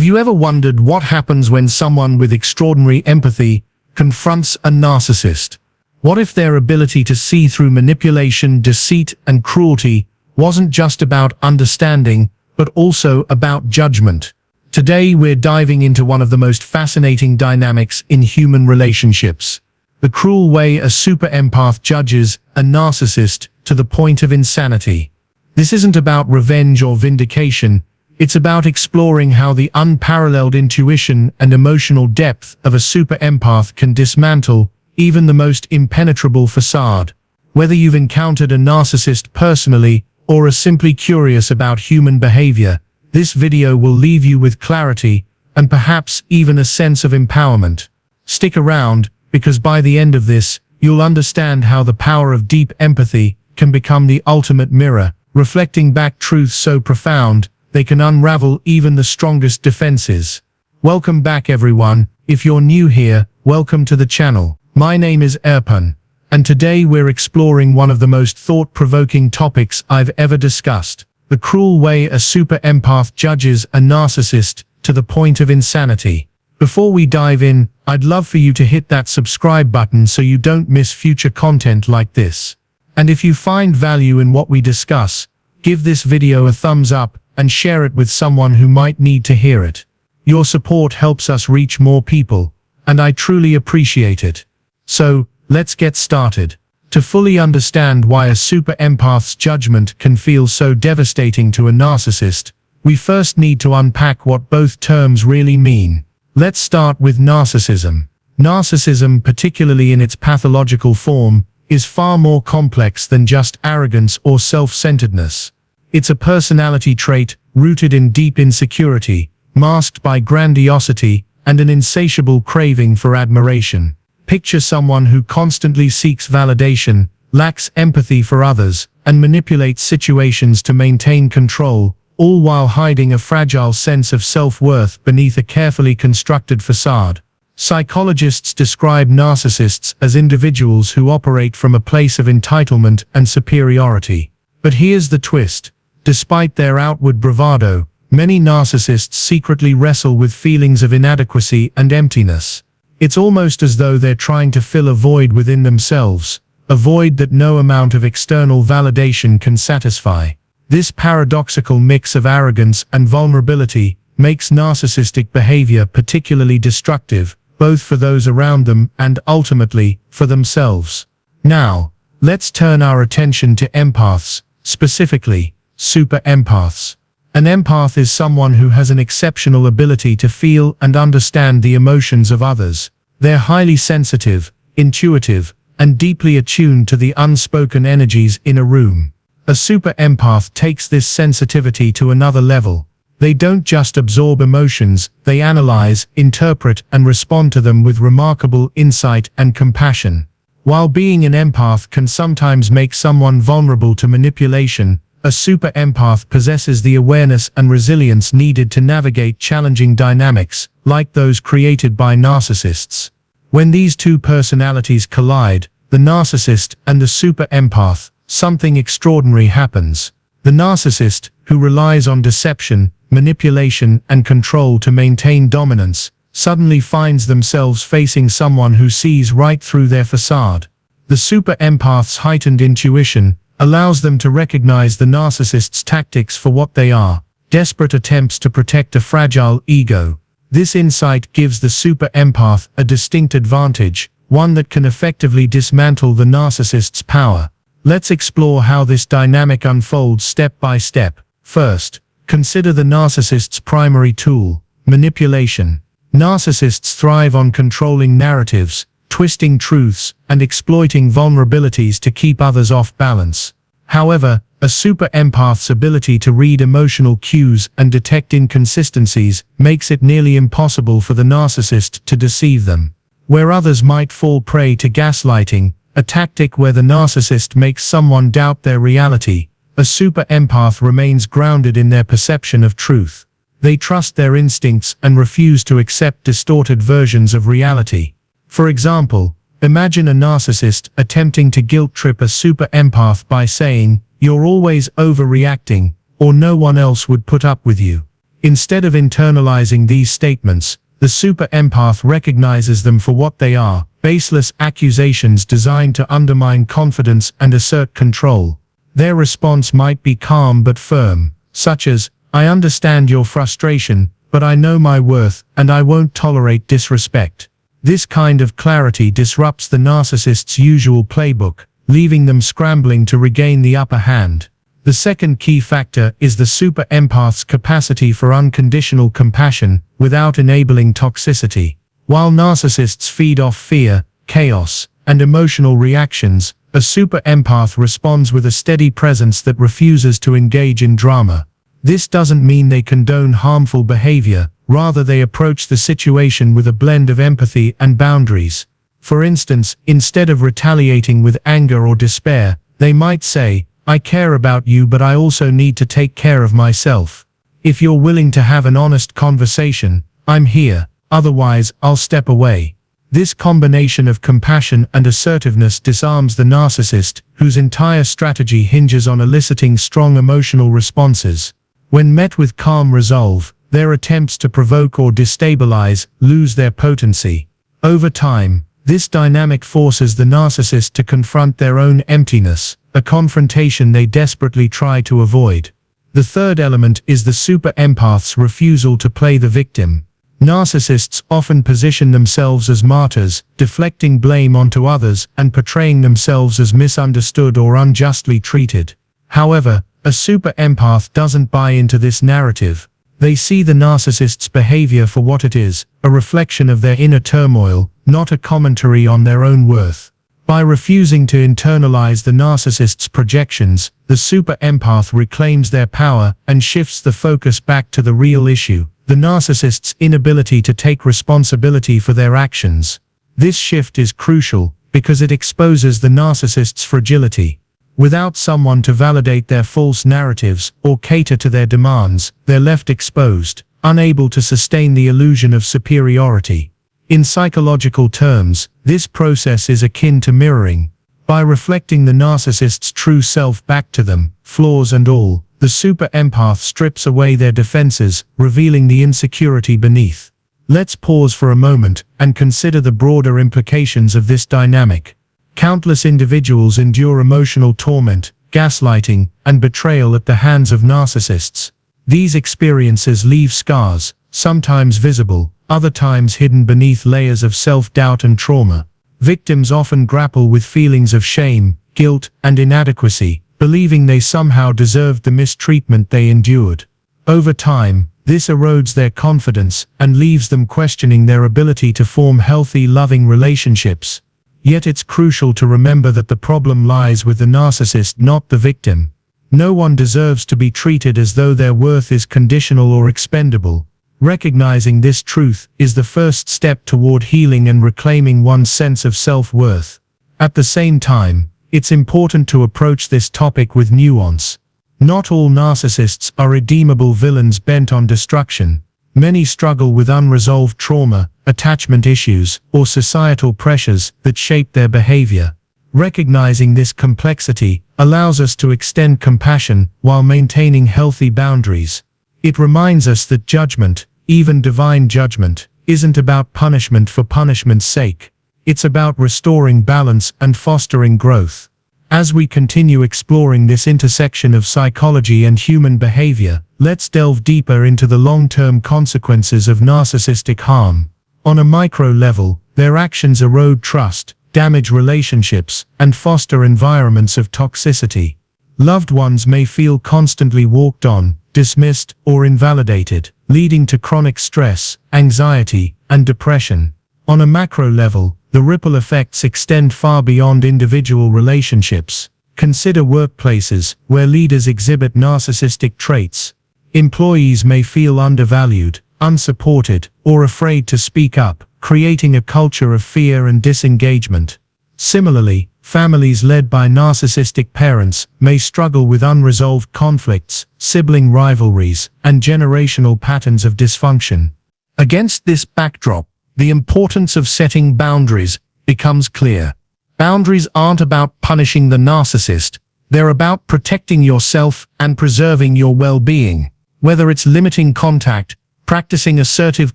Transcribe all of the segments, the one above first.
you ever wondered what happens when someone with extraordinary empathy confronts a narcissist? What if their ability to see through manipulation, deceit, and cruelty wasn't just about understanding, but also about judgment? Today we're diving into one of the most fascinating dynamics in human relationships: the cruel way a super empath judges a narcissist to the point of insanity. This isn't about revenge or vindication. It's about exploring how the unparalleled intuition and emotional depth of a super empath can dismantle even the most impenetrable facade. Whether you've encountered a narcissist personally or are simply curious about human behavior, this video will leave you with clarity and perhaps even a sense of empowerment. Stick around, because by the end of this, you'll understand how the power of deep empathy can become the ultimate mirror, reflecting back truths so profound they can unravel even the strongest defenses. Welcome back, everyone. If you're new here, welcome to the channel. My name is Empath, and today we're exploring one of the most thought-provoking topics I've ever discussed: the cruel way a super empath judges a narcissist to the point of insanity. Before we dive in, I'd love for you to hit that subscribe button so you don't miss future content like this. And if you find value in what we discuss, give this video a thumbs up and share it with someone who might need to hear it. Your support helps us reach more people, and I truly appreciate it. So, let's get started. To fully understand why a super empath's judgment can feel so devastating to a narcissist, we first need to unpack what both terms really mean. Let's start with narcissism. Narcissism, particularly in its pathological form, is far more complex than just arrogance or self-centeredness. It's a personality trait rooted in deep insecurity, masked by grandiosity and an insatiable craving for admiration. Picture someone who constantly seeks validation, lacks empathy for others, and manipulates situations to maintain control, all while hiding a fragile sense of self-worth beneath a carefully constructed facade. Psychologists describe narcissists as individuals who operate from a place of entitlement and superiority. But here's the twist: despite their outward bravado, many narcissists secretly wrestle with feelings of inadequacy and emptiness. It's almost as though they're trying to fill a void within themselves, a void that no amount of external validation can satisfy. This paradoxical mix of arrogance and vulnerability makes narcissistic behavior particularly destructive, both for those around them and ultimately for themselves. Now, let's turn our attention to empaths, specifically super empaths. An empath is someone who has an exceptional ability to feel and understand the emotions of others. They're highly sensitive, intuitive, and deeply attuned to the unspoken energies in a room. A super empath takes this sensitivity to another level. They don't just absorb emotions, they analyze, interpret, and respond to them with remarkable insight and compassion. While being an empath can sometimes make someone vulnerable to manipulation, a super empath possesses the awareness and resilience needed to navigate challenging dynamics, like those created by narcissists. When these two personalities collide, the narcissist and the super empath, something extraordinary happens. The narcissist, who relies on deception, manipulation, and control to maintain dominance, suddenly finds themselves facing someone who sees right through their facade. The super empath's heightened intuition allows them to recognize the narcissist's tactics for what they are: desperate attempts to protect a fragile ego. This insight gives the super empath a distinct advantage, one that can effectively dismantle the narcissist's power. Let's explore how this dynamic unfolds step by step. First, consider the narcissist's primary tool: manipulation. Narcissists thrive on controlling narratives, twisting truths, and exploiting vulnerabilities to keep others off balance. However, a super empath's ability to read emotional cues and detect inconsistencies makes it nearly impossible for the narcissist to deceive them. Where others might fall prey to gaslighting, a tactic where the narcissist makes someone doubt their reality, a super empath remains grounded in their perception of truth. They trust their instincts and refuse to accept distorted versions of reality. For example, imagine a narcissist attempting to guilt-trip a super empath by saying, "You're always overreacting," or "No one else would put up with you." Instead of internalizing these statements, the super empath recognizes them for what they are: baseless accusations designed to undermine confidence and assert control. Their response might be calm but firm, such as, "I understand your frustration, but I know my worth, and I won't tolerate disrespect." This kind of clarity disrupts the narcissist's usual playbook, leaving them scrambling to regain the upper hand. The second key factor is the super empath's capacity for unconditional compassion without enabling toxicity. While narcissists feed off fear, chaos, and emotional reactions, a super empath responds with a steady presence that refuses to engage in drama. This doesn't mean they condone harmful behavior, rather they approach the situation with a blend of empathy and boundaries. For instance, instead of retaliating with anger or despair, they might say, "I care about you, but I also need to take care of myself. If you're willing to have an honest conversation, I'm here, otherwise I'll step away." This combination of compassion and assertiveness disarms the narcissist, whose entire strategy hinges on eliciting strong emotional responses. When met with calm resolve, their attempts to provoke or destabilize lose their potency. Over time, this dynamic forces the narcissist to confront their own emptiness, a confrontation they desperately try to avoid. The third element is the super empath's refusal to play the victim. Narcissists often position themselves as martyrs, deflecting blame onto others and portraying themselves as misunderstood or unjustly treated. However, a super empath doesn't buy into this narrative. They see the narcissist's behavior for what it is, a reflection of their inner turmoil, not a commentary on their own worth. By refusing to internalize the narcissist's projections, the super empath reclaims their power and shifts the focus back to the real issue: the narcissist's inability to take responsibility for their actions. This shift is crucial because it exposes the narcissist's fragility. Without someone to validate their false narratives or cater to their demands, they're left exposed, unable to sustain the illusion of superiority. In psychological terms, this process is akin to mirroring. By reflecting the narcissist's true self back to them, flaws and all, the super empath strips away their defenses, revealing the insecurity beneath. Let's pause for a moment and consider the broader implications of this dynamic. Countless individuals endure emotional torment, gaslighting, and betrayal at the hands of narcissists. These experiences leave scars, sometimes visible, other times hidden beneath layers of self-doubt and trauma. Victims often grapple with feelings of shame, guilt, and inadequacy, believing they somehow deserved the mistreatment they endured. Over time, this erodes their confidence and leaves them questioning their ability to form healthy, loving relationships. Yet it's crucial to remember that the problem lies with the narcissist, not the victim. No one deserves to be treated as though their worth is conditional or expendable. Recognizing this truth is the first step toward healing and reclaiming one's sense of self-worth. At the same time, it's important to approach this topic with nuance. Not all narcissists are redeemable villains bent on destruction. Many struggle with unresolved trauma, attachment issues, or societal pressures that shape their behavior. Recognizing this complexity allows us to extend compassion while maintaining healthy boundaries. It reminds us that judgment, even divine judgment, isn't about punishment for punishment's sake. It's about restoring balance and fostering growth. As we continue exploring this intersection of psychology and human behavior, let's delve deeper into the long-term consequences of narcissistic harm. On a micro level, their actions erode trust, damage relationships, and foster environments of toxicity. Loved ones may feel constantly walked on, dismissed, or invalidated, leading to chronic stress, anxiety, and depression. On a macro level, the ripple effects extend far beyond individual relationships. Consider workplaces where leaders exhibit narcissistic traits. Employees may feel undervalued, unsupported, or afraid to speak up, creating a culture of fear and disengagement. Similarly, families led by narcissistic parents may struggle with unresolved conflicts, sibling rivalries, and generational patterns of dysfunction. Against this backdrop, the importance of setting boundaries becomes clear. Boundaries aren't about punishing the narcissist, they're about protecting yourself and preserving your well-being. Whether it's limiting contact, practicing assertive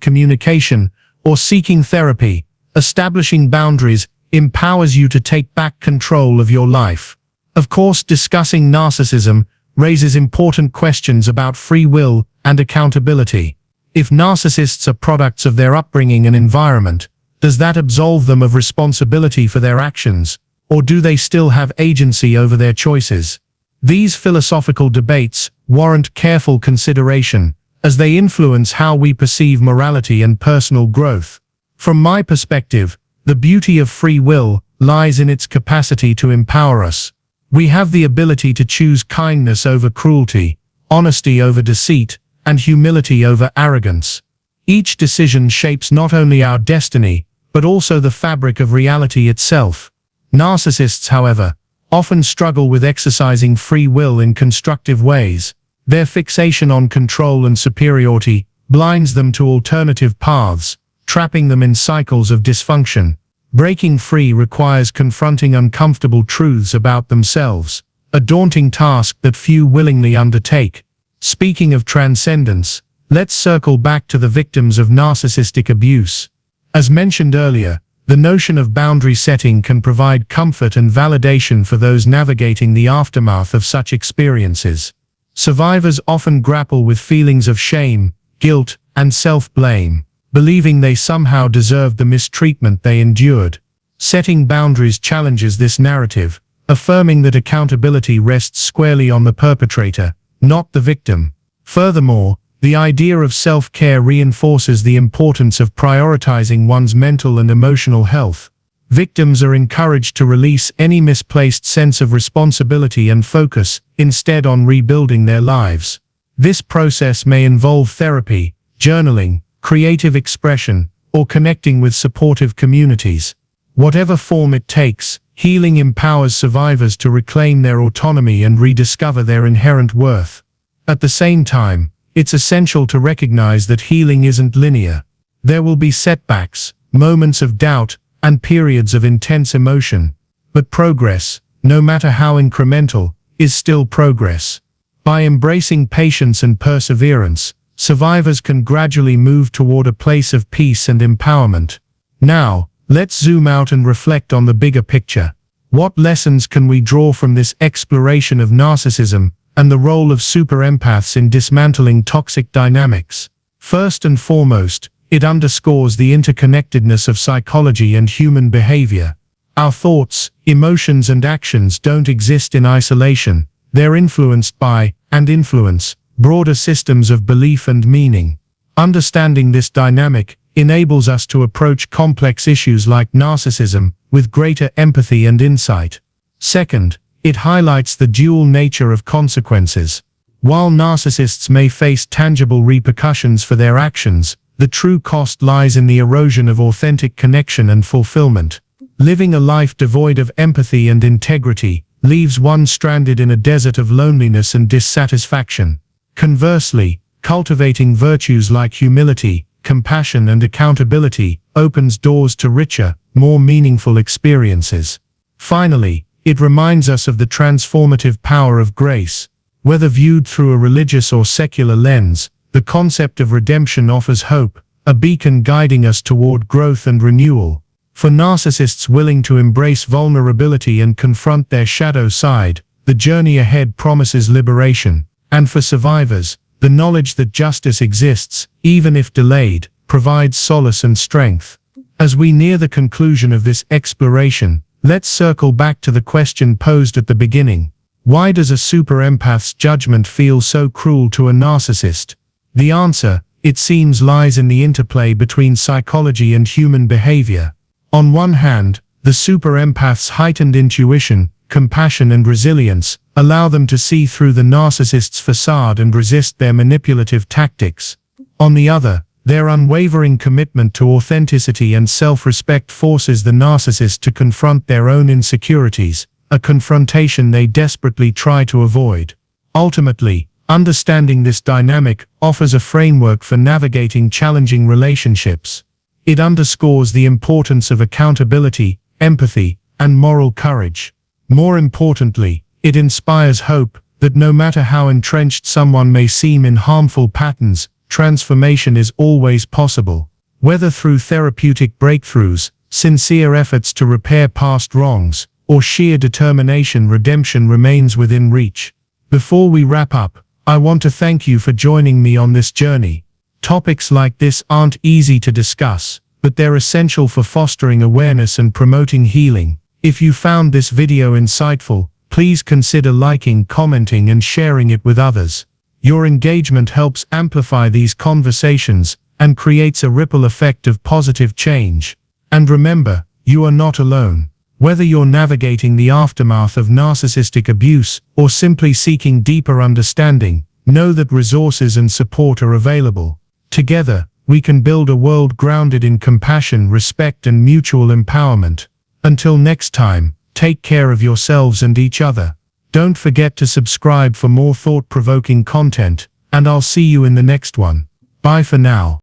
communication, or seeking therapy, establishing boundaries empowers you to take back control of your life. Of course, discussing narcissism raises important questions about free will and accountability. If narcissists are products of their upbringing and environment, does that absolve them of responsibility for their actions, or do they still have agency over their choices? These philosophical debates warrant careful consideration, as they influence how we perceive morality and personal growth. From my perspective, the beauty of free will lies in its capacity to empower us. We have the ability to choose kindness over cruelty, honesty over deceit, and humility over arrogance. Each decision shapes not only our destiny, but also the fabric of reality itself. Narcissists, however, often struggle with exercising free will in constructive ways. Their fixation on control and superiority blinds them to alternative paths, trapping them in cycles of dysfunction. Breaking free requires confronting uncomfortable truths about themselves, a daunting task that few willingly undertake. Speaking of transcendence, let's circle back to the victims of narcissistic abuse. As mentioned earlier, the notion of boundary setting can provide comfort and validation for those navigating the aftermath of such experiences. Survivors often grapple with feelings of shame, guilt, and self-blame, believing they somehow deserved the mistreatment they endured. Setting boundaries challenges this narrative, affirming that accountability rests squarely on the perpetrator, not the victim. Furthermore, the idea of self-care reinforces the importance of prioritizing one's mental and emotional health. Victims are encouraged to release any misplaced sense of responsibility and focus instead on rebuilding their lives. This process may involve therapy, journaling, creative expression, or connecting with supportive communities. Whatever form it takes, healing empowers survivors to reclaim their autonomy and rediscover their inherent worth. At the same time, it's essential to recognize that healing isn't linear. There will be setbacks, moments of doubt, and periods of intense emotion. But progress, no matter how incremental, is still progress. By embracing patience and perseverance, survivors can gradually move toward a place of peace and empowerment. Now, let's zoom out and reflect on the bigger picture. What lessons can we draw from this exploration of narcissism and the role of super empaths in dismantling toxic dynamics? First and foremost, it underscores the interconnectedness of psychology and human behavior. Our thoughts, emotions, and actions don't exist in isolation. They're influenced by, and influence, broader systems of belief and meaning. Understanding this dynamic enables us to approach complex issues like narcissism with greater empathy and insight. Second, it highlights the dual nature of consequences. While narcissists may face tangible repercussions for their actions, the true cost lies in the erosion of authentic connection and fulfillment. Living a life devoid of empathy and integrity leaves one stranded in a desert of loneliness and dissatisfaction. Conversely, cultivating virtues like humility, compassion, and accountability opens doors to richer, more meaningful experiences. Finally, it reminds us of the transformative power of grace. Whether viewed through a religious or secular lens, the concept of redemption offers hope, a beacon guiding us toward growth and renewal. For narcissists willing to embrace vulnerability and confront their shadow side, the journey ahead promises liberation. And for survivors, the knowledge that justice exists, even if delayed, provides solace and strength. As we near the conclusion of this exploration, let's circle back to the question posed at the beginning. Why does a super empath's judgment feel so cruel to a narcissist? The answer, it seems, lies in the interplay between psychology and human behavior. On one hand, the super empath's heightened intuition, compassion, and resilience allow them to see through the narcissist's facade and resist their manipulative tactics. On the other, their unwavering commitment to authenticity and self-respect forces the narcissist to confront their own insecurities, a confrontation they desperately try to avoid. Ultimately, understanding this dynamic offers a framework for navigating challenging relationships. It underscores the importance of accountability, empathy, and moral courage. More importantly, it inspires hope that no matter how entrenched someone may seem in harmful patterns, transformation is always possible. Whether through therapeutic breakthroughs, sincere efforts to repair past wrongs, or sheer determination, redemption remains within reach. Before we wrap up, I want to thank you for joining me on this journey. Topics like this aren't easy to discuss, but they're essential for fostering awareness and promoting healing. If you found this video insightful, please consider liking, commenting, and sharing it with others. Your engagement helps amplify these conversations and creates a ripple effect of positive change. And remember, you are not alone. Whether you're navigating the aftermath of narcissistic abuse or simply seeking deeper understanding, know that resources and support are available. Together, we can build a world grounded in compassion, respect, and mutual empowerment. Until next time, take care of yourselves and each other. Don't forget to subscribe for more thought-provoking content, and I'll see you in the next one. Bye for now.